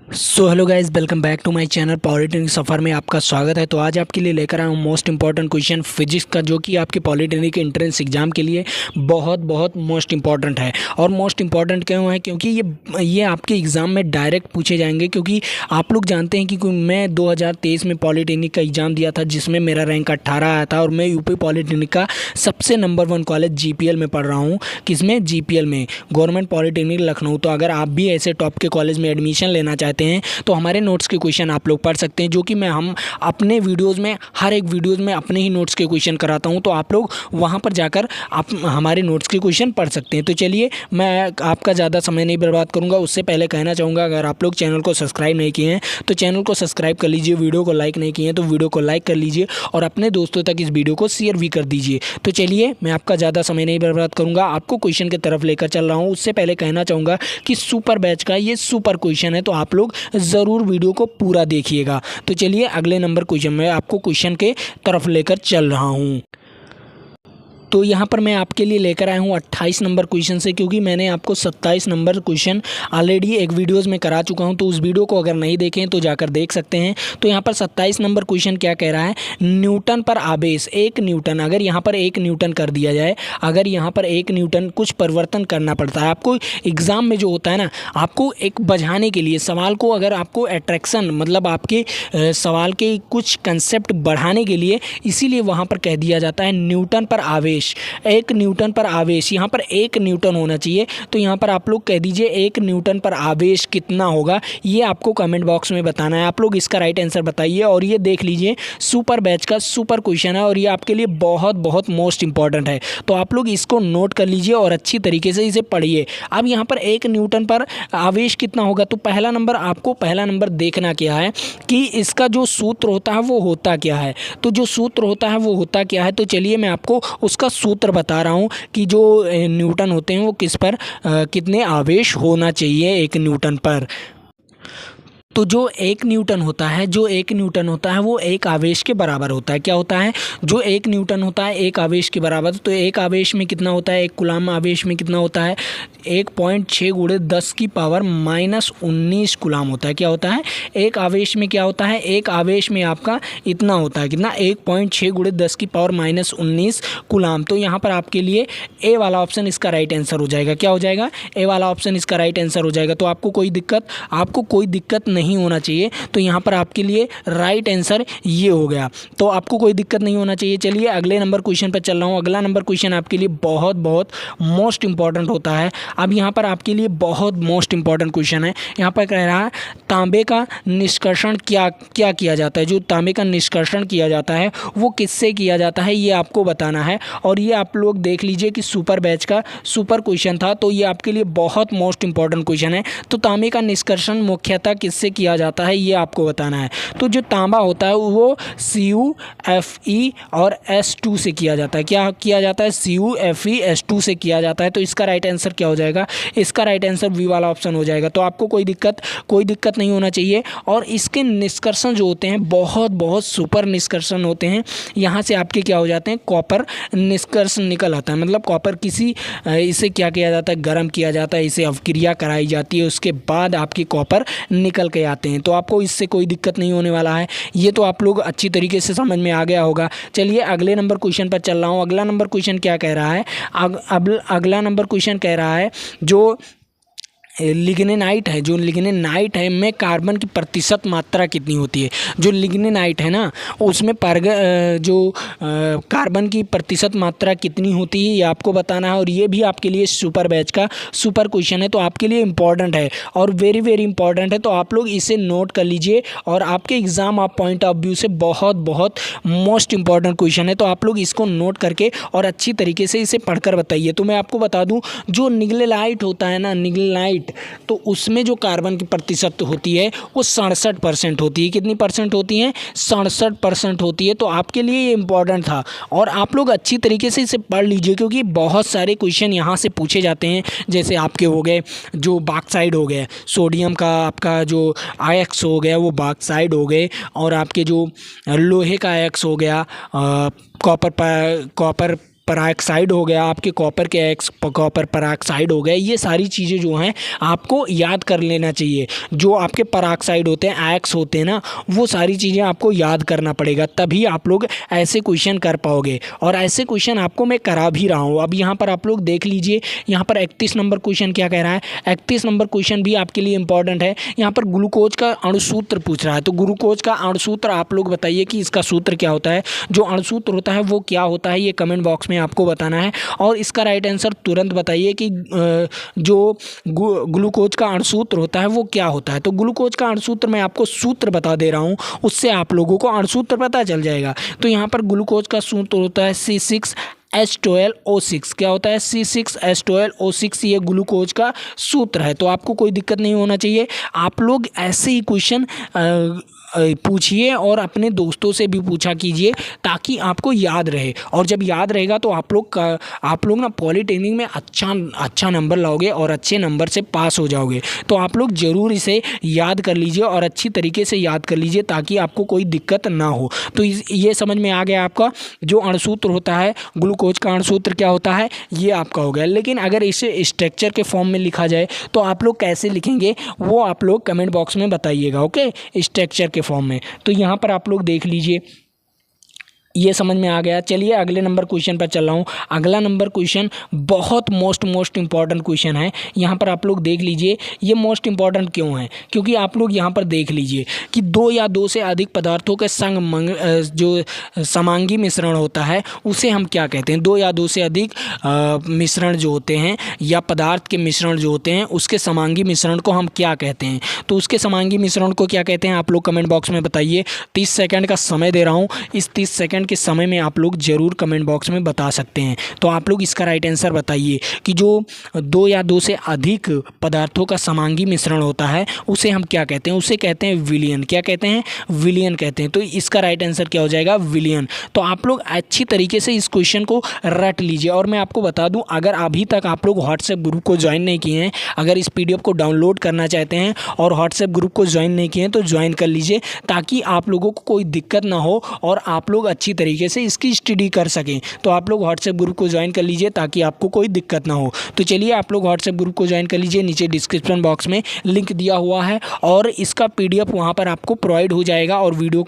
Hello guys, welcome back to my channel polytechnic सफ़र में आपका स्वागत है। तो आज आपके लिए लेकर आया हूँ मोस्ट इंपॉर्टेंट क्वेश्चन फिजिक्स का, जो कि आपके पॉलिटेक्निक के एंट्रेंस एग्जाम के लिए बहुत बहुत मोस्ट इंपॉर्टेंट है। और मोस्ट इंपॉर्टेंट क्यों है? क्योंकि ये आपके एग्ज़ाम में डायरेक्ट पूछे जाएंगे। क्योंकि आप लोग जानते हैं कि मैं 2023 में पॉलिटेक्निक का एग्ज़ाम दिया था, जिसमें मेरा रैंक 18 आया था। और मैं यूपी पॉलिटेक्निक का सबसे नंबर 1 कॉलेज जीपीएल में पढ़ रहा हूँ। किसमें? जीपीएल में, गवर्नमेंट पॉलिटेक्निक लखनऊ। तो अगर आप भी ऐसे टॉप के कॉलेज में एडमिशन लेना चाहते हैं तो हमारे नोट्स के क्वेश्चन आप लोग पढ़ सकते हैं, जो कि हम अपने वीडियोस में, हर एक वीडियोस में अपने ही नोट्स के क्वेश्चन कराता हूं। तो आप लोग वहां पर जाकर आप हमारे नोट्स के क्वेश्चन पढ़ सकते हैं। तो चलिए, मैं आपका ज़्यादा समय नहीं बर्बाद करूंगा। उससे पहले कहना चाहूँगा, अगर आप लोग चैनल को सब्सक्राइब नहीं किए हैं तो चैनल को सब्सक्राइब कर लीजिए, वीडियो को लाइक नहीं किए हैं तो वीडियो को लाइक कर लीजिए और अपने दोस्तों तक इस वीडियो को शेयर भी कर दीजिए। तो चलिए, मैं आपका ज़्यादा समय नहीं बर्बाद करूँगा, आपको क्वेश्चन की तरफ लेकर चल रहा हूँ। उससे पहले कहना चाहूँगा कि सुपर बैच का ये सुपर क्वेश्चन है, तो आप लोग ज़रूर वीडियो को पूरा देखिएगा। तो चलिए, अगले नंबर क्वेश्चन में आपको क्वेश्चन के तरफ लेकर चल रहा हूँ। तो यहाँ पर मैं आपके लिए लेकर आया हूँ 28 नंबर क्वेश्चन से, क्योंकि मैंने आपको 27 नंबर क्वेश्चन ऑलरेडी एक वीडियोज़ में करा चुका हूँ। तो उस वीडियो को अगर नहीं देखें तो जाकर देख सकते हैं। तो यहाँ पर 27 नंबर क्वेश्चन क्या कह रहा है? न्यूटन पर आवेश 1 न्यूटन, अगर यहाँ पर 1 न्यूटन कर दिया जाए, अगर यहाँ पर 1 न्यूटन, कुछ परिवर्तन करना पड़ता है आपको एग्ज़ाम में। जो होता है ना, आपको एक बझाने के लिए सवाल को, अगर आपको अट्रैक्शन, मतलब आपके सवाल के कुछ कंसेप्ट बढ़ाने के लिए, इसीलिए वहाँ पर कह दिया जाता है न्यूटन पर आवेश। 1 न्यूटन पर आवेश, यहाँ पर 1 न्यूटन होना चाहिए। तो यहाँ पर आप लोग कह दीजिए 1 न्यूटन पर आवेश कितना होगा, ये आपको कमेंट बॉक्स में बताना है। आप लोग इसका राइट आंसर बताइए। और ये देख लीजिए, सुपर बैच का सुपर क्वेश्चन है और ये आपके लिए बहुत बहुत मोस्ट इंपॉर्टेंट है। तो आप लोग इसको नोट कर लीजिए और अच्छी तरीके से इसे पढ़िए। अब यहाँ पर 1 न्यूटन पर आवेश कितना होगा, तो पहला नंबर देखना क्या है कि इसका जो सूत्र होता है वो होता क्या है। तो जो सूत्र होता है वो होता क्या है, तो चलिए मैं आपको उसका सूत्र बता रहा हूँ कि जो न्यूटन होते हैं वो किस पर कितने आवेश होना चाहिए 1 न्यूटन पर। तो जो 1 न्यूटन होता है, वो 1 आवेश के बराबर होता है। क्या होता है? जो 1 न्यूटन होता है 1 आवेश के बराबर। तो 1 आवेश में कितना होता है? 1 कूलम आवेश में कितना होता है? 1.6 × 10⁻⁻19 कूलम होता है। क्या होता है? 1 आवेश में क्या होता है? 1 आवेश में आपका इतना होता है, कितना? 1.6 × 10⁻⁻19 कूलम। तो यहाँ पर आपके लिए ए वाला ऑप्शन इसका राइट आंसर हो जाएगा। क्या हो जाएगा? ए वाला ऑप्शन इसका राइट आंसर हो जाएगा। तो आपको कोई दिक्कत नहीं होना चाहिए। तो यहाँ पर आपके लिए राइट आंसर ये हो गया। तो आपको कोई दिक्कत नहीं होना चाहिए। चलिए, अगले नंबर क्वेश्चन पर चल रहा हूँ। अगला नंबर क्वेश्चन आपके लिए बहुत बहुत मोस्ट इंपॉर्टेंट होता है। अब यहाँ पर आपके लिए बहुत मोस्ट इंपॉर्टेंट क्वेश्चन है। यहाँ पर कह रहा है तांबे का निष्कर्षण क्या किया जाता है। जो तांबे का निष्कर्षण किया जाता है वो किससे किया जाता है, ये आपको बताना है। और ये आप लोग देख लीजिए कि सुपर बैच का सुपर क्वेश्चन था, तो ये आपके लिए बहुत मोस्ट इंपॉर्टेंट क्वेश्चन है। तो तांबे का निष्कर्षण मुख्यतः किससे किया जाता है, ये आपको बताना है। तो जो तांबा होता है वो CuFe और S2 से किया जाता है। क्या किया जाता है? CuFe S2 से किया जाता है। तो इसका राइट आंसर क्या हो जाएगा? इसका राइट आंसर बी वाला ऑप्शन हो जाएगा। तो आपको कोई दिक्कत नहीं होना चाहिए। और इसके निष्कर्षण जो होते हैं बहुत बहुत सुपर निष्कर्षण होते हैं। यहाँ से आपके क्या हो जाते हैं? कॉपर निष्कर्षण निकल आता है। मतलब कॉपर इसे क्या किया जाता है? गर्म किया जाता है, इसे अवक्रिया कराई जाती है, उसके बाद आपकी कॉपर निकल के आते हैं। तो आपको इससे कोई दिक्कत नहीं होने वाला है। ये तो आप लोग अच्छी तरीके से समझ में आ गया होगा। चलिए, अगले नंबर क्वेश्चन पर चल रहा हूँ। अगला नंबर क्वेश्चन क्या कह रहा है? अगला नंबर क्वेश्चन कह रहा है जो लिग्नेनाइट है में कार्बन की प्रतिशत मात्रा कितनी होती है। जो लिग्नेनाइट है ना, उसमें कार्बन की प्रतिशत मात्रा कितनी होती है, ये आपको बताना है। और ये भी आपके लिए सुपर बैच का सुपर क्वेश्चन है, तो आपके लिए इंपॉर्टेंट है और वेरी वेरी इंपॉर्टेंट है। तो आप लोग इसे नोट कर लीजिए और आपके एग्जाम आप पॉइंट ऑफ व्यू से बहुत बहुत मोस्ट इंपॉर्टेंट क्वेश्चन है। तो आप लोग इसको नोट करके और अच्छी तरीके से इसे पढ़कर बताइए। तो मैं आपको बता दूं, जो निग्लेलाइट होता है ना, निग्लेलाइट, तो उसमें जो कार्बन की प्रतिशत होती है वो 67% होती है। कितनी परसेंट होती है? 67% होती है। तो आपके लिए ये इंपॉर्टेंट था और आप लोग अच्छी तरीके से इसे पढ़ लीजिए, क्योंकि बहुत सारे क्वेश्चन यहाँ से पूछे जाते हैं। जैसे आपके हो गए जो बॉक्साइड हो गया, सोडियम का आपका जो आयक्स हो गया वो बॉक्साइड हो गए, और आपके जो लोहे का आयक्स हो गया, कॉपर पराऑक्साइड हो गया, आपके कॉपर के एक्स कॉपर पराऑक्साइड हो गए, ये सारी चीज़ें जो हैं आपको याद कर लेना चाहिए। जो आपके पराऑक्साइड होते हैं, एक्स होते हैं ना, वो सारी चीज़ें आपको याद करना पड़ेगा, तभी आप लोग ऐसे क्वेश्चन कर पाओगे। और ऐसे क्वेश्चन आपको मैं करा भी रहा हूँ। अब यहाँ पर आप लोग देख लीजिए, यहाँ पर 31 नंबर क्वेश्चन क्या कह रहा है। 31 नंबर क्वेश्चन भी आपके लिए इंपॉर्टेंट है। यहाँ पर ग्लूकोज का अणुसूत्र पूछ रहा है, तो ग्लूकोज का अणुसूत्र आप लोग बताइए कि इसका सूत्र क्या होता है। जो अणुसूत्र होता है वो क्या होता है, ये कमेंट बॉक्स में आपको बताना है। और इसका राइट आंसर तुरंत बताइए कि जो ग्लूकोज का अणुसूत्र होता है वो क्या होता है। तो ग्लूकोज का अणुसूत्र मैं आपको सूत्र बता दे रहा हूँ, उससे आप लोगों को अणुसूत्र पता चल जाएगा। तो यहाँ पर ग्लूकोज का सूत्र होता है C6H12O6। क्या होता है? C6H12O6, ये ग्लूकोज का सूत्र है। तो आपको कोई दिक्कत नहीं होना चाहिए। आप लोग ऐसे ही क्वेश्चन पूछिए और अपने दोस्तों से भी पूछा कीजिए, ताकि आपको याद रहे। और जब याद रहेगा तो आप लोग ना पॉलिटेक्निक में अच्छा नंबर लाओगे और अच्छे नंबर से पास हो जाओगे। तो आप लोग ज़रूर इसे याद कर लीजिए और अच्छी तरीके से याद कर लीजिए, ताकि आपको कोई दिक्कत ना हो। तो ये समझ में आ गया आपका, जो अणुसूत्र होता है, ग्लूकोज का अणुसूत्र क्या होता है, ये आपका हो गया। लेकिन अगर इसे स्ट्रक्चर के फॉर्म में लिखा जाए तो आप लोग कैसे लिखेंगे वो आप लोग कमेंट बॉक्स में बताइएगा, ओके, स्ट्रक्चर के फॉर्म में। तो यहाँ पर आप लोग देख लीजिए, ये समझ में आ गया। चलिए अगले नंबर क्वेश्चन पर चल रहा हूँ। अगला नंबर क्वेश्चन बहुत मोस्ट इंपॉर्टेंट क्वेश्चन है। यहाँ पर आप लोग देख लीजिए, ये मोस्ट इंपॉर्टेंट क्यों है, क्योंकि आप लोग यहाँ पर देख लीजिए कि दो या दो से अधिक पदार्थों के जो समांगी मिश्रण होता है उसे हम क्या कहते हैं। दो या दो से अधिक मिश्रण जो होते हैं या पदार्थ के मिश्रण जो होते हैं उसके समांगी मिश्रण को हम क्या कहते हैं। तो उसके समांगी मिश्रण को क्या कहते हैं, आप लोग कमेंट बॉक्स में बताइए। 30 सेकंड का समय दे रहा हूँ, इस 30 सेकंड के समय में आप लोग ज़रूर कमेंट बॉक्स में बता सकते हैं। तो आप लोग इसका राइट आंसर बताइए कि जो दो या दो से अधिक पदार्थों का समांगी मिश्रण होता है उसे हम क्या कहते हैं। उसे कहते हैं विलयन। क्या कहते हैं? विलयन कहते हैं। तो इसका राइट आंसर क्या हो जाएगा? विलयन। तो आप लोग अच्छी तरीके से इस क्वेश्चन को रट लीजिए। और मैं आपको बता दूं, अगर अभी तक आप लोग व्हाट्सएप ग्रुप को ज्वाइन नहीं किए हैं, अगर इस PDF को डाउनलोड करना चाहते हैं और व्हाट्सएप ग्रुप को ज्वाइन नहीं किए हैं तो ज्वाइन कर लीजिए, ताकि आप लोगों को कोई दिक्कत ना हो और आप लोग अच्छी तरीके से इसकी स्टडी कर सकें। तो आप लोग व्हाट्सएप ग्रुप को ज्वाइन कर लीजिए ताकि आपको कोई दिक्कत ना हो। तो चलिए आप लोग व्हाट्सएप ग्रुप को ज्वाइन कर लीजिए, नीचे डिस्क्रिप्शन बॉक्स में लिंक दिया हुआ है और इसका PDF वहाँ पर आपको प्रोवाइड हो जाएगा और वीडियो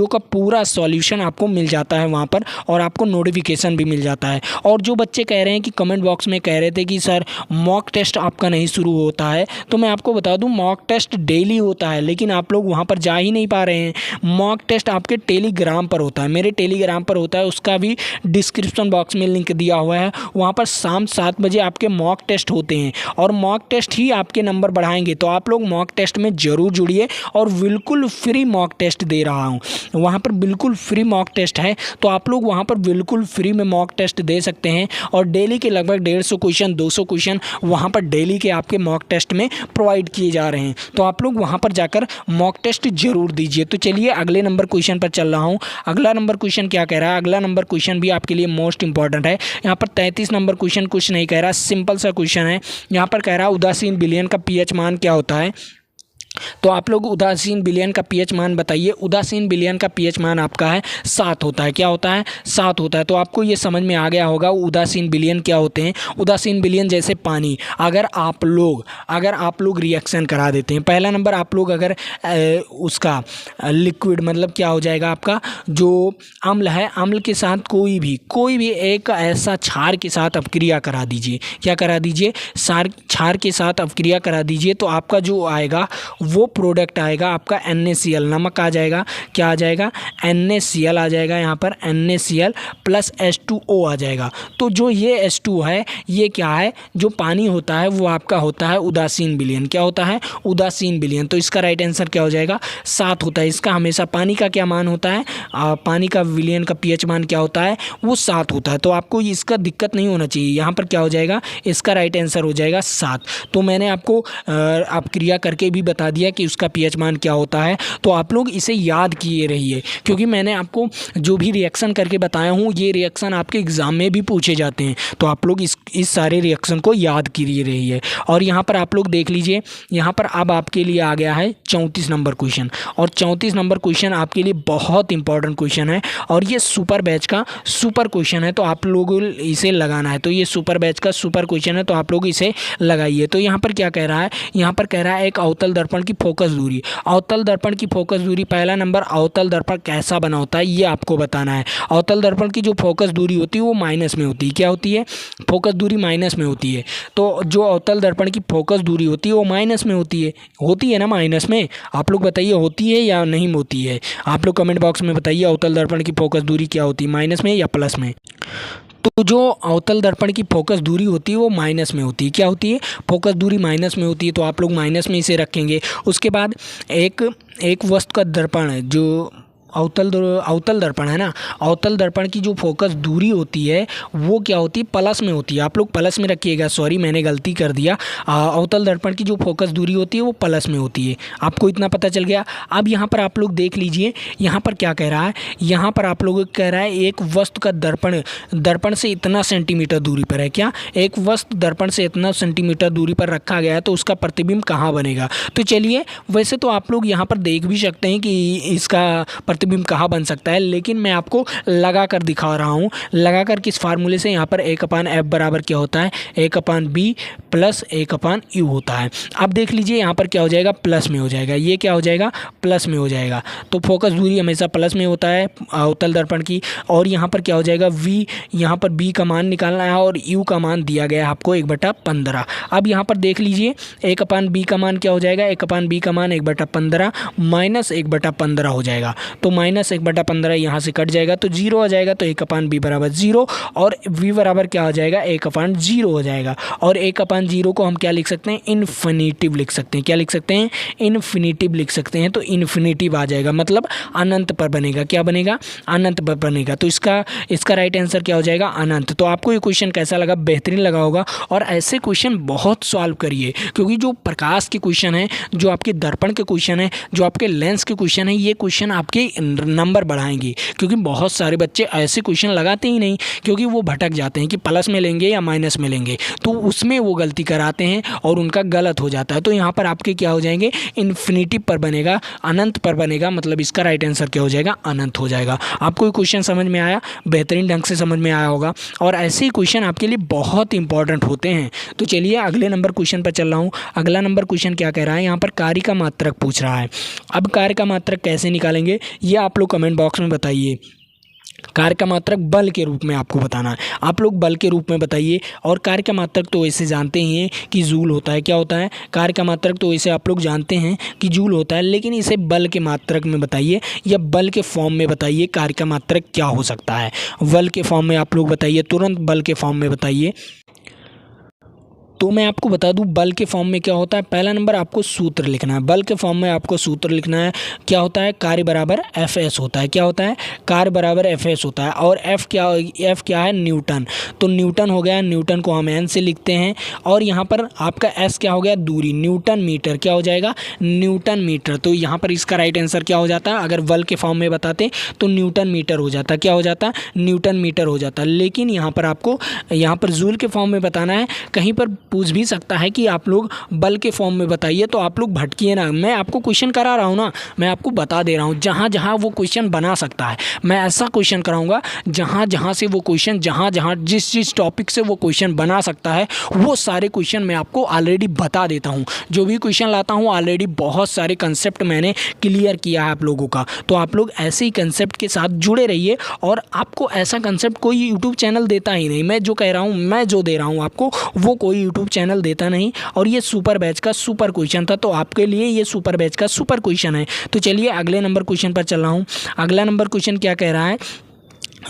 का पूरा सॉल्यूशन आपको मिल जाता है वहाँ पर, और आपको नोटिफिकेशन भी मिल जाता है। और जो बच्चे कह रहे हैं कि कमेंट बॉक्स में कह रहे थे कि सर मॉक टेस्ट आपका नहीं शुरू होता है, तो मैं आपको बता दूं मॉक टेस्ट डेली होता है, लेकिन आप लोग वहाँ पर जा ही नहीं पा रहे हैं। मॉक टेस्ट आपके टेलीग्राम पर होता है, मेरे टेलीग्राम पर होता है, उसका भी डिस्क्रिप्शन बॉक्स में लिंक दिया हुआ है। वहाँ पर शाम 7 बजे आपके मॉक टेस्ट होते हैं और मॉक टेस्ट ही आपके नंबर बढ़ाएंगे। तो आप लोग मॉक टेस्ट में ज़रूर जुड़िए और बिल्कुल फ्री मॉक टेस्ट दे रहा हूँ, वहाँ पर बिल्कुल फ्री मॉक टेस्ट है। तो आप लोग वहाँ पर बिल्कुल फ्री में मॉक टेस्ट दे सकते हैं और डेली के लगभग 150 क्वेश्चन 200 क्वेश्चन वहाँ पर डेली के आपके मॉक टेस्ट में प्रोवाइड किए जा रहे हैं। तो आप लोग वहाँ पर जाकर मॉक टेस्ट जरूर दीजिए। तो चलिए अगले नंबर क्वेश्चन पर चल रहा हूँ। अगला नंबर क्वेश्चन क्या कह रहा है? अगला नंबर क्वेश्चन भी आपके लिए मोस्ट इंपॉर्टेंट है। यहाँ पर 33 नंबर क्वेश्चन कुछ नहीं कह रहा, सिंपल सा क्वेश्चन है। यहाँ पर कह रहा है उदासीन विलयन का pH मान क्या होता है। तो आप लोग उदासीन विलयन का pH मान बताइए। उदासीन विलयन का pH मान आपका है 7 होता है। क्या होता है? 7 होता है। तो आपको ये समझ में आ गया होगा उदासीन विलयन क्या होते हैं। उदासीन विलयन जैसे पानी, अगर आप लोग रिएक्शन करा देते हैं, पहला नंबर आप लोग अगर उसका लिक्विड मतलब क्या हो जाएगा, आपका जो अम्ल है, अम्ल के साथ कोई भी एक ऐसा क्षार के साथ अपक्रिया करा दीजिए। क्या करा दीजिए? क्षार के साथ अपक्रिया करा दीजिए। तो आपका जो आएगा वो प्रोडक्ट आएगा आपका NaCl, नमक आ जाएगा। क्या आ जाएगा? NaCl आ जाएगा। यहाँ पर NaCl प्लस H2O आ जाएगा। तो जो ये H2 है ये क्या है? जो पानी होता है वो आपका होता है उदासीन विलयन। क्या होता है? उदासीन विलयन। तो इसका राइट आंसर क्या हो जाएगा? 7 होता है। इसका हमेशा पानी का क्या मान होता है? पानी का विलयन का pH मान क्या होता है? वो 7 होता है। तो आपको इसका दिक्कत नहीं होना चाहिए। यहाँ पर क्या हो जाएगा? इसका राइट आंसर हो जाएगा 7। तो मैंने आपको अपक्रिया करके भी बता दिया कि उसका पीएच मान क्या होता है। तो आप लोग इसे याद किए रहिए, क्योंकि मैंने आपको जो भी रिएक्शन करके बताया हूँ ये रिएक्शन आपके एग्ज़ाम में भी पूछे जाते हैं। तो आप लोग इस सारे रिएक्शन को याद किए रहिए। और यहाँ पर आप लोग देख लीजिए, यहाँ पर अब आपके लिए आ गया है 34 नंबर क्वेश्चन। और 34 नंबर क्वेश्चन आपके लिए बहुत इंपॉर्टेंट क्वेश्चन है और ये सुपर बैच का सुपर क्वेश्चन है, तो आप लोग इसे लगाना है। तो ये सुपर बैच का सुपर क्वेश्चन है, तो आप लोग इसे लगाइए। तो यहाँ पर क्या कह रहा है, यहाँ पर कह रहा है एक अवतल दर्पण की फोकस दूरी। अवतल दर्पण की फोकस दूरी, पहला नंबर अवतल दर्पण कैसा बना होता है ये आपको बताना है। अवतल दर्पण की जो फोकस दूरी होती है वो माइनस में होती है। क्या होती है? फोकस दूरी माइनस में होती है। तो जो अवतल दर्पण की फोकस दूरी होती है वो माइनस में होती है ना माइनस में। आप लोग बताइए होती है या नहीं होती है? आप लोग कमेंट बॉक्स में बताइए अवतल दर्पण की फोकस दूरी क्या होती है, माइनस में या प्लस में। तो जो अवतल दर्पण की फोकस दूरी होती है वो माइनस में होती है। क्या होती है? फोकस दूरी माइनस में होती है, तो आप लोग माइनस में इसे रखेंगे। उसके बाद एक वस्तु का दर्पण है जो अवतल दर्पण है ना, अवतल दर्पण की जो फोकस दूरी होती है वो क्या होती है? प्लस में होती है। आप लोग प्लस में रखिएगा, सॉरी मैंने गलती कर दिया। अवतल दर्पण की जो फोकस दूरी होती है वो प्लस में होती है। आपको इतना पता चल गया। अब यहाँ पर आप लोग देख लीजिए, यहाँ पर क्या कह रहा है, यहाँ पर आप लोग कह रहा है एक वस्तु का दर्पण से इतना सेंटीमीटर दूरी पर है। क्या? एक वस्तु दर्पण से इतना सेंटीमीटर दूरी पर रखा गया है, तो उसका प्रतिबिंब कहाँ बनेगा? तो चलिए, वैसे तो आप लोग यहाँ पर देख भी सकते हैं कि इसका प्रतिबिंब कहाँ बन सकता है, लेकिन मैं आपको लगा कर दिखा रहा हूँ। लगा कर किस फार्मूले से? यहाँ पर 1/f बराबर क्या होता है? 1/b प्लस 1/u होता है। अब देख लीजिए यहाँ पर क्या हो जाएगा? प्लस में हो जाएगा। ये क्या हो जाएगा? प्लस में हो जाएगा। तो फोकस दूरी हमेशा प्लस में होता है अवतल दर्पण की। और यहाँ पर क्या हो जाएगा? v, यहाँ पर b का मान निकालना है और u का मान दिया गया है आपको 1/15। अब यहाँ पर देख लीजिए 1/b का मान क्या हो जाएगा? 1/b का मान 1/15 माइनस 1/15 हो जाएगा। तो माइनस 1/15 यहाँ से कट जाएगा तो 0 आ जाएगा। तो 1/b बराबर 0 और v बराबर क्या हो जाएगा? 1/0 हो जाएगा। और 1/0 को हम क्या लिख सकते हैं? इन्फिनिटिव लिख सकते हैं। क्या लिख सकते हैं? इन्फिनिटिव लिख सकते हैं। तो इन्फिनिटिव आ जाएगा, मतलब अनंत पर बनेगा। क्या बनेगा? अनंत पर बनेगा। तो इसका राइट आंसर क्या हो जाएगा? अनंत। तो आपको ये क्वेश्चन कैसा लगा? बेहतरीन लगा होगा। और ऐसे क्वेश्चन बहुत सॉल्व करिए, क्योंकि जो प्रकाश के क्वेश्चन है, जो आपके दर्पण के क्वेश्चन है, जो आपके लेंस के क्वेश्चन है, ये क्वेश्चन आपके नंबर बढ़ाएंगे। क्योंकि बहुत सारे बच्चे ऐसे क्वेश्चन लगाते ही नहीं, क्योंकि वो भटक जाते हैं कि प्लस में लेंगे या माइनस में लेंगे, तो उसमें वो गलती कराते हैं और उनका गलत हो जाता है। तो यहाँ पर आपके क्या हो जाएंगे? इन्फिनिटिव पर बनेगा, अनंत पर बनेगा, मतलब इसका राइट आंसर क्या हो जाएगा? अनंत हो जाएगा। आपको ये क्वेश्चन समझ में आया? बेहतरीन ढंग से समझ में आया होगा। और ऐसे ही क्वेश्चन आपके लिए बहुत इंपॉर्टेंट होते हैं। तो चलिए अगले नंबर क्वेश्चन पर चल रहा हूँ। अगला नंबर क्वेश्चन क्या कह रहा है? यहाँ पर कार्य का मात्रक पूछ रहा है। अब कार्य का मात्रक कैसे निकालेंगे ये आप लोग कमेंट बॉक्स में बताइए। कार्य का मात्रक बल के रूप में आपको बताना है। आप लोग बल के रूप में बताइए। और कार्य का मात्रक तो वैसे जानते ही हैं कि जूल होता है। क्या होता है? कार्य का मात्रक तो वैसे आप लोग जानते हैं कि जूल होता है, लेकिन इसे बल के मात्रक में बताइए या बल के फॉर्म में बताइए। कार्य का मात्रक क्या हो सकता है? बल के फॉर्म में आप लोग बताइए, तुरंत बल के फॉर्म में बताइए। तो मैं आपको बता दूं बल के फॉर्म में क्या होता है। पहला नंबर आपको सूत्र लिखना है। बल के फॉर्म में आपको सूत्र लिखना है। क्या होता है? कार्य बराबर Fs होता है। क्या होता है? कार्य बराबर Fs होता है। और F क्या है? न्यूटन। तो न्यूटन हो गया, न्यूटन को हम N से लिखते हैं। और यहाँ पर आपका S क्या हो गया? दूरी, न्यूटन मीटर। क्या हो जाएगा? Newton meter. तो यहाँ पर इसका राइट आंसर क्या हो जाता है? अगर बल के फॉर्म में बताते तो न्यूटन मीटर हो जाता। क्या हो जाता? न्यूटन मीटर हो जाता। लेकिन यहाँ पर आपको यहाँ पर जूल के फॉर्म में बताना है। कहीं पर पूछ भी सकता है कि आप लोग बल के फॉर्म में बताइए, तो आप लोग भटकिए ना। मैं आपको क्वेश्चन करा रहा हूँ ना, मैं आपको बता दे रहा हूँ जहाँ जहाँ वो क्वेश्चन बना सकता है। मैं ऐसा क्वेश्चन कराऊंगा जहाँ जहाँ से वो क्वेश्चन, जहाँ जहाँ जिस टॉपिक से वो क्वेश्चन बना सकता है, वो सारे क्वेश्चन मैं आपको ऑलरेडी बता देता हूँ। जो भी क्वेश्चन लाता हूँ ऑलरेडी बहुत सारे कंसेप्ट मैंने क्लियर किया है आप लोगों का। तो आप लोग ऐसे ही कंसेप्ट के साथ जुड़े रहिए। और आपको ऐसा कंसेप्ट कोई यूट्यूब चैनल देता ही नहीं। मैं जो कह रहा हूँ, मैं जो दे रहा हूँ आपको, वो कोई यूट्यूब चैनल देता नहीं। और ये सुपर बैच का सुपर क्वेश्चन था, तो आपके लिए ये सुपर बैच का सुपर क्वेश्चन है। तो चलिए अगले नंबर क्वेश्चन पर चल रहा हूँ। अगला नंबर क्वेश्चन क्या कह रहा है?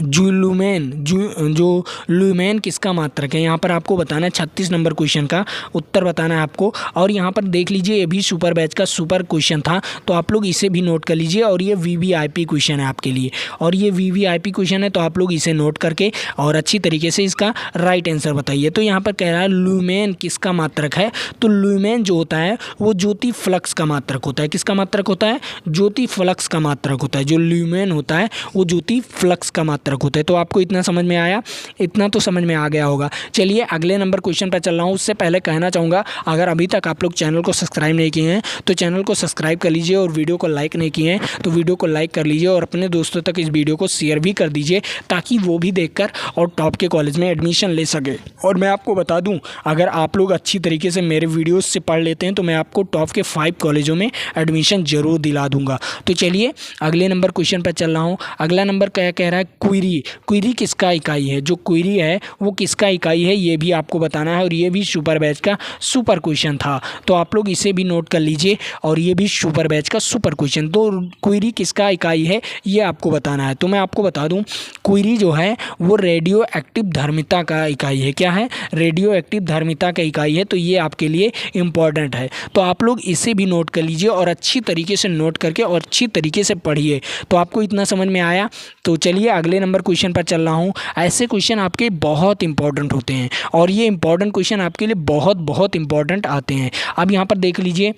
जो ल्यूमेन किसका मात्रक है, यहाँ पर आपको बताना है। 36 नंबर क्वेश्चन का उत्तर बताना है आपको। और यहाँ पर देख लीजिए, ये भी सुपर बैच का सुपर क्वेश्चन था, तो आप लोग इसे भी नोट कर लीजिए। और ये वीवीआईपी क्वेश्चन है आपके लिए, और ये वीवीआईपी क्वेश्चन है, तो आप लोग इसे नोट करके और अच्छी तरीके से इसका राइट आंसर बताइए। तो यहाँ पर कह रहा है ल्यूमेन किसका मात्रक है, तो ल्यूमेन जो होता है वो ज्योति फ्लक्स का मात्रक होता है। किसका मात्रक होता है, ज्योति फ्लक्स का मात्रक होता है। जो ल्यूमेन होता है वो ज्योति फ्लक्स का मात्रक होता है। तो आपको इतना समझ में आया, इतना तो समझ में आ गया होगा। चलिए अगले नंबर क्वेश्चन पर चल रहा हूँ। उससे पहले कहना चाहूँगा, अगर अभी तक आप लोग चैनल को सब्सक्राइब नहीं किए हैं तो चैनल को सब्सक्राइब कर लीजिए, और वीडियो को लाइक नहीं किए हैं तो वीडियो को लाइक कर लीजिए, और अपने दोस्तों तक इस वीडियो को शेयर भी कर दीजिए, ताकि वो भी देखकर और टॉप के कॉलेज में एडमिशन ले सके। और मैं आपको बता दूं, अगर आप लोग अच्छी तरीके से मेरे वीडियोस से पढ़ लेते हैं तो मैं आपको टॉप के 5 कॉलेजों में एडमिशन जरूर दिला दूंगा। तो चलिए अगले नंबर क्वेश्चन पर चल रहा हूँ। अगला नंबर क्या कह रहा है, क्वेरी। क्वेरी किसका इकाई है, जो क्वेरी है वो किसका इकाई है, ये भी आपको बताना है। और ये भी सुपर बैच का सुपर क्वेश्चन था, तो आप लोग इसे भी नोट कर लीजिए। और ये भी सुपर बैच का सुपर क्वेश्चन, तो क्वेरी किसका इकाई है ये आपको बताना है। तो मैं आपको बता दूं, क्वेरी जो है वो रेडियो एक्टिव धर्मिता का इकाई है। क्या है, रेडियो एक्टिव धर्मिता का इकाई है। तो ये आपके लिए इम्पॉर्टेंट है, तो आप लोग इसे भी नोट कर लीजिए, और अच्छी तरीके से नोट करके और अच्छी तरीके से पढ़िए। तो आपको इतना समझ में आया। तो चलिए अगले नंबर क्वेश्चन पर चल रहा हूँ। ऐसे क्वेश्चन आपके बहुत इंपॉर्टेंट होते हैं, और ये इंपॉर्टेंट क्वेश्चन आपके लिए बहुत बहुत इंपॉर्टेंट आते हैं। अब यहाँ पर देख लीजिए,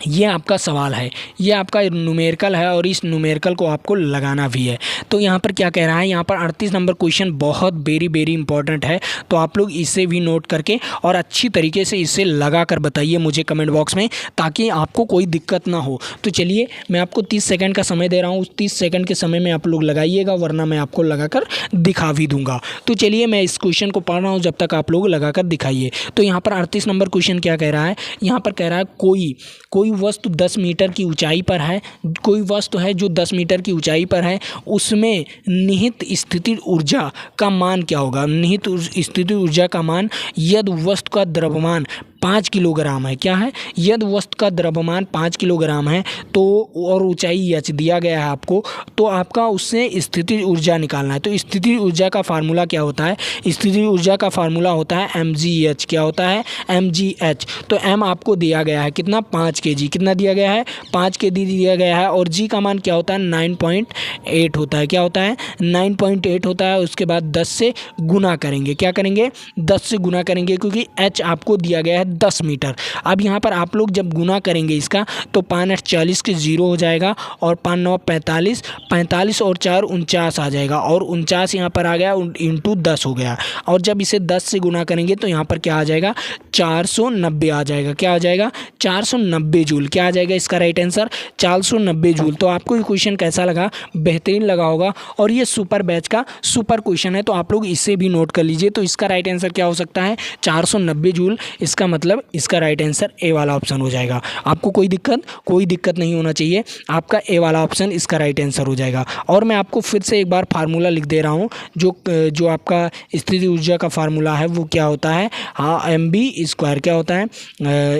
ये आपका सवाल है, ये आपका न्यूमेरिकल है, और इस न्यूमेरिकल को आपको लगाना भी है। तो यहाँ पर क्या कह रहा है, यहाँ पर 38 नंबर क्वेश्चन बहुत वेरी इंपॉर्टेंट है, तो आप लोग इसे भी नोट करके और अच्छी तरीके से इसे लगा कर बताइए मुझे कमेंट बॉक्स में, ताकि आपको कोई दिक्कत ना हो। तो चलिए मैं आपको 30 सेकंड का समय दे रहा हूँ, उस 30 सेकंड के समय में आप लोग लगाइएगा, वरना मैं आपको लगा कर दिखा भी दूंगा। तो चलिए मैं इस क्वेश्चन को पढ़ रहा हूँ, जब तक आप लोग लगा कर दिखाइए। तो यहाँ पर 38 नंबर क्वेश्चन क्या कह रहा है, यहाँ पर कह रहा है कोई वस्तु 10 मीटर की ऊंचाई पर है, कोई वस्तु है जो 10 मीटर की ऊंचाई पर है, उसमें निहित स्थितिज ऊर्जा का मान क्या होगा। निहित स्थितिज ऊर्जा का मान यदि वस्तु का द्रव्यमान 5 किलोग्राम है। क्या है, यदि वस्तु का द्रव्यमान 5 किलोग्राम है, तो और ऊंचाई h दिया गया है आपको, तो आपका उससे स्थितिज ऊर्जा निकालना है। तो स्थितिज ऊर्जा का फार्मूला क्या होता है, स्थितिज ऊर्जा का फार्मूला होता है mgh। क्या होता है, mgh। तो m आपको दिया गया है कितना, 5 kg। कितना दिया गया है, 5 kg दिया गया है। और g का मान क्या होता है, 9.8 होता है। क्या होता है, 9.8 होता है। उसके बाद 10 से गुना करेंगे, क्या करेंगे, 10 से गुना करेंगे, क्योंकि h आपको दिया गया है 10 मीटर। अब यहाँ पर आप लोग जब गुना करेंगे इसका, तो 5 8 40 के 0 हो जाएगा, और 5 9 45, 45 और 4 49 आ जाएगा, और 49 यहाँ पर आ गया, इंटू 10 हो गया। और जब इसे 10 से गुना करेंगे तो यहाँ पर क्या आ जाएगा, 490 आ जाएगा। क्या आ जाएगा, 490 जूल। क्या आ जाएगा इसका राइट आंसर, 490 जूल। तो आपको ये क्वेश्चन कैसा लगा, बेहतरीन लगा होगा, और ये सुपर बैच का सुपर क्वेश्चन है, तो आप लोग इसे भी नोट कर लीजिए। तो इसका राइट आंसर क्या हो सकता है, 490 जूल। इसका मतलब इसका राइट आंसर ए वाला ऑप्शन हो जाएगा। आपको कोई दिक्कत नहीं होना चाहिए, आपका ए वाला ऑप्शन इसका राइट आंसर हो जाएगा। और मैं आपको फिर से एक बार फार्मूला लिख दे रहा हूँ, जो आपका स्थितिज ऊर्जा का फार्मूला है वो क्या होता है, हाँ mv²। क्या होता है,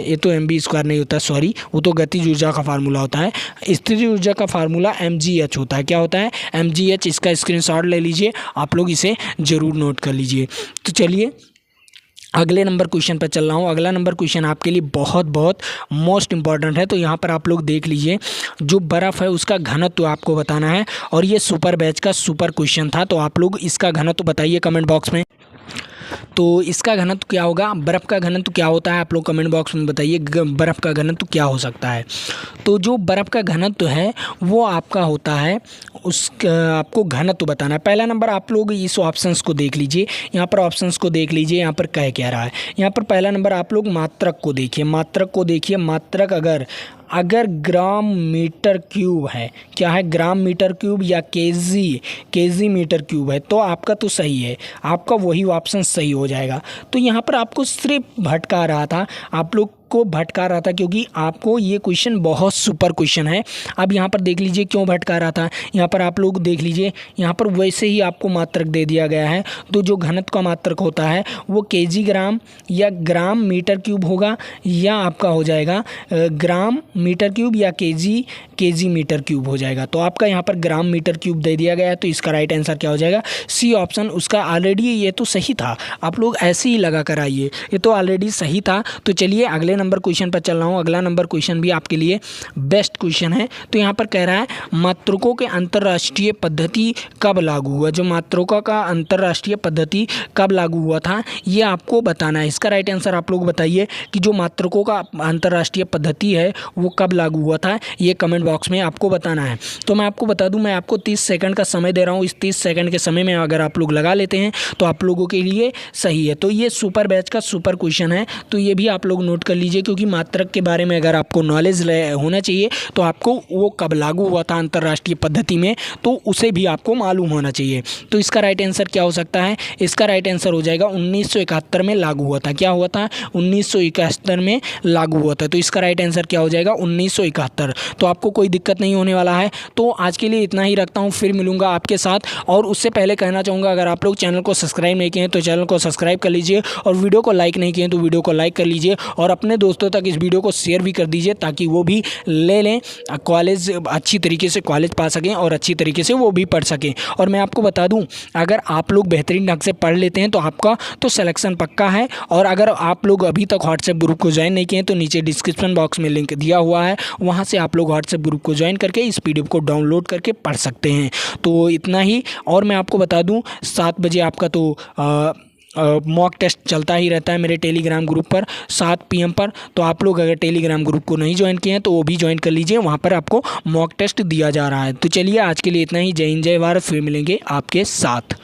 ये तो mv² नहीं होता, सॉरी, वो तो गतिज ऊर्जा का फार्मूला होता है। स्थितिज ऊर्जा का फार्मूला mgh होता है। क्या होता है, mgh। इसका स्क्रीनशॉट ले लीजिए, आप लोग इसे ज़रूर नोट कर लीजिए। तो चलिए अगले नंबर क्वेश्चन पर चल रहा हूँ। अगला नंबर क्वेश्चन आपके लिए बहुत बहुत मोस्ट इंपॉर्टेंट है। तो यहाँ पर आप लोग देख लीजिए, जो बर्फ़ है उसका घनत्व आपको बताना है, और ये सुपर बैच का सुपर क्वेश्चन था। तो आप लोग इसका घनत्व बताइए कमेंट बॉक्स में। तो इसका घनत्व क्या होगा, बर्फ़ का घनत्व क्या होता है, आप लोग कमेंट बॉक्स में बताइए बर्फ़ का घनत्व क्या हो सकता है। तो जो बर्फ़ का घनत्व है वो आपका होता है, उसका आपको घनत्व बताना है। पहला नंबर आप लोग इस ऑप्शंस को देख लीजिए, यहाँ पर ऑप्शंस को देख लीजिए, यहाँ पर कह रहा है। यहाँ पर पहला नंबर आप लोग मात्रक को देखिए, मात्रक अगर ग्राम मीटर क्यूब है, क्या है, ग्राम मीटर क्यूब या केजी मीटर क्यूब है, तो आपका तो सही है, आपका वही ऑप्शन सही हो जाएगा। तो यहाँ पर आपको सिर्फ भटका रहा था, आप लोग आपको भटका रहा था, क्योंकि आपको ये क्वेश्चन बहुत सुपर क्वेश्चन है। अब यहाँ पर देख लीजिए क्यों भटका रहा था। यहाँ पर आप लोग देख लीजिए, यहाँ पर वैसे ही आपको मात्रक दे दिया गया है। तो जो घनत्व का मात्रक होता है वो केजी ग्राम या ग्राम मीटर क्यूब होगा, या आपका हो जाएगा ग्राम मीटर क्यूब या केजी मीटर क्यूब हो जाएगा। तो आपका यहाँ पर ग्राम मीटर क्यूब दे दिया गया है। तो इसका राइट आंसर क्या हो जाएगा? C option. उसका ऑलरेडी ये तो सही था, आप लोग ऐसे ही लगा कर आइए, ये तो ऑलरेडी सही था। तो चलिए अगले नंबर क्वेश्चन पर चल रहा हूँ। अगला नंबर क्वेश्चन भी आपके लिए बेस्ट क्वेश्चन है। तो यहाँ पर कह रहा है मात्रकों के अंतर्राष्ट्रीय पद्धति कब लागू हुआ। जो मात्रकों का अंतर्राष्ट्रीय पद्धति कब लागू हुआ था ये आपको बताना है। इसका राइट आंसर आप लोग बताइए कि जो मात्रकों का अंतर्राष्ट्रीय पद्धति है वो कब लागू हुआ था, ये कमेंट बॉक्स में आपको बताना है। तो मैं आपको बता दूं, मैं आपको 30 सेकंड का समय दे रहा हूं। इस 30 सेकंड के समय में अगर आप लोग लगा लेते हैं तो आप लोगों के लिए सही है। तो ये सुपर बैच का सुपर क्वेश्चन है, तो ये भी आप लोग नोट कर लीजिए, क्योंकि मात्रक के बारे में अगर आपको नॉलेज होना चाहिए तो आपको वो कब लागू हुआ था अंतर्राष्ट्रीय पद्धति में, तो उसे भी आपको मालूम होना चाहिए। तो इसका राइट आंसर क्या हो सकता है? इसका राइट आंसर हो जाएगा 1971 में लागू हुआ था। क्या हुआ था? 1971 में लागू हुआ था। तो इसका राइट आंसर क्या हो जाएगा? 1971। तो आपको कोई दिक्कत नहीं होने वाला है। तो आज के लिए इतना ही रखता हूँ, फिर मिलूंगा आपके साथ। और उससे पहले कहना चाहूँगा, अगर आप लोग चैनल को सब्सक्राइब नहीं किए हैं तो चैनल को सब्सक्राइब कर लीजिए, और वीडियो को लाइक नहीं किए हैं तो वीडियो को लाइक कर लीजिए, और अपने दोस्तों तक इस वीडियो को शेयर भी कर दीजिए, ताकि वो भी ले लें, कॉलेज अच्छी तरीके से कॉलेज पा सकें और अच्छी तरीके से वो भी पढ़ सकें। और मैं आपको बता दूं, अगर आप लोग बेहतरीन ढंग से पढ़ लेते हैं तो आपका तो सिलेक्शन पक्का है। और अगर आप लोग अभी तक व्हाट्सएप ग्रुप को ज्वाइन नहीं किए हैं तो नीचे डिस्क्रिप्शन बॉक्स में लिंक दिया हुआ है, वहाँ से आप लोग व्हाट्सएप ग्रुप को ज्वाइन करके इस PDF को डाउनलोड करके पढ़ सकते हैं। तो इतना ही। और मैं आपको बता दूं, 7 बजे आपका तो मॉक टेस्ट चलता ही रहता है मेरे टेलीग्राम ग्रुप पर 7 PM पर। तो आप लोग अगर टेलीग्राम ग्रुप को नहीं ज्वाइन किए हैं तो वो भी ज्वाइन कर लीजिए, वहाँ पर आपको मॉक टेस्ट दिया जा रहा है। तो चलिए आज के लिए इतना ही। जय हिंद, जय भारत। फिर मिलेंगे आपके साथ।